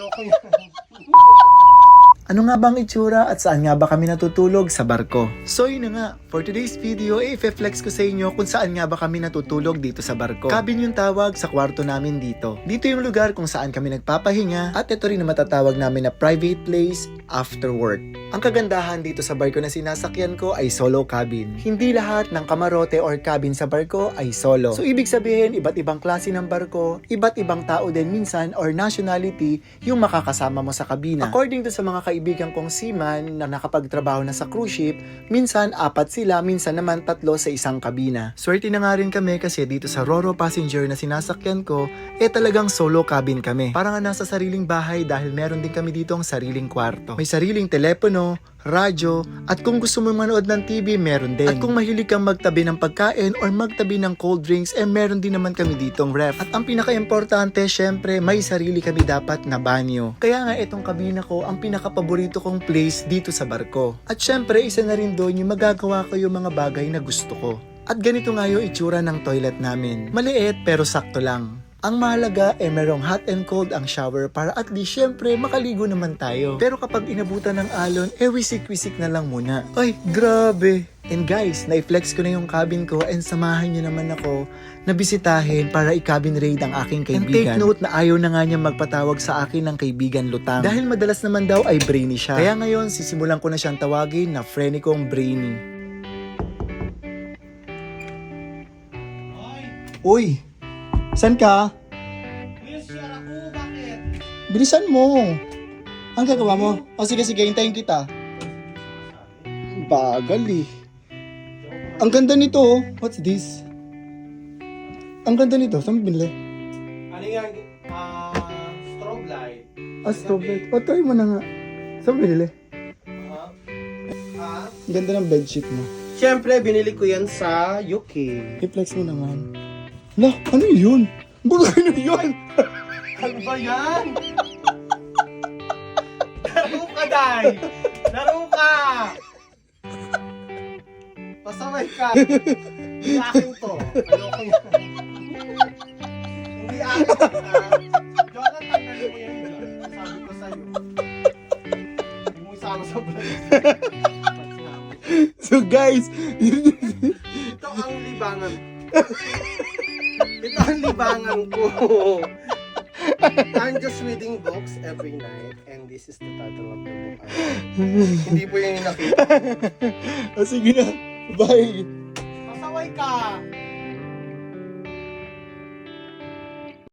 Ayoko yan. Ano nga bang itsura at saan nga ba kami natutulog sa barko? So yun na nga, for today's video, i-flex ko sa inyo kung saan nga ba kami natutulog dito sa barko. Cabin yung tawag sa kwarto namin dito. Dito yung lugar kung saan kami nagpapahinga at ito rin na matatawag namin na private place after work. Ang kagandahan dito sa barko na sinasakyan ko ay solo cabin. Hindi lahat ng kamarote or cabin sa barko ay solo. So ibig sabihin, iba't ibang klase ng barko, iba't ibang tao din minsan or nationality yung makakasama mo sa kabina. According to sa mga kaibigan kong seaman na nakapagtrabaho na sa cruise ship, minsan 4 sila, minsan naman 3 sa isang kabina. Swerte na nga rin kami kasi dito sa Roro Passenger na sinasakyan ko, talagang solo cabin kami. Parang nasa sariling bahay dahil meron din kami dito ang sariling kwarto. May sariling telepono, radyo, at kung gusto mo manood ng TV, meron din. At kung mahilig kang magtabi ng pagkain or magtabi ng cold drinks, meron din naman kami ditong ref. At ang pinaka-importante, syempre, may sarili kami dapat na banyo. Kaya nga itong kabina ko, ang pinaka-paborito kong place dito sa barko. At syempre, isa na rin doon yung magagawa ko yung mga bagay na gusto ko. At ganito nga yung itsura ng toilet namin. Maliit pero sakto lang. Ang mahalaga merong hot and cold ang shower para at least syempre makaligo naman tayo. Pero kapag inabutan ng alon, wisik-wisik na lang muna. Ay, grabe! And guys, na-flex ko na yung cabin ko and samahan nyo naman ako na bisitahin para i-cabin raid ang aking kaibigan. And take note na ayaw na nga niya magpatawag sa akin ng kaibigan Lutang. Dahil madalas naman daw ay brainy siya. Kaya ngayon, sisimulan ko na siyang tawagin na friend kong brainy. Uy! San ka? Yes, sir, ako. Bakit? Bilisan mo. Ang gagawa mo? O sige, hintayin kita. Bagal eh. Ang ganda nito oh. What's this? Ang ganda nito. Saan mo binili? Ano yan? Strobe light. Strobe light. O, try mo na nga. Saan mo binili? Ang ganda ng bedsheet mo. Siyempre, binili ko yan sa UK. I-flex mo naman. Lah, ano yun? Ano yun? Ano ba yan? Laro ka, Day! Laro ka! Pasaway ka! Hindi akin to. Ayoko yan. Hindi akin to. Jonathan, tanggalin mo yan dyan. Sabi ko sa'yo. Hindi mo isama sa vlog. So guys, Ito ang libangan. Ito ang libangan ko. I'm just reading books every night and this is the title of the book. Hindi po yung nakita. sige na. Bye. Pasaway ka!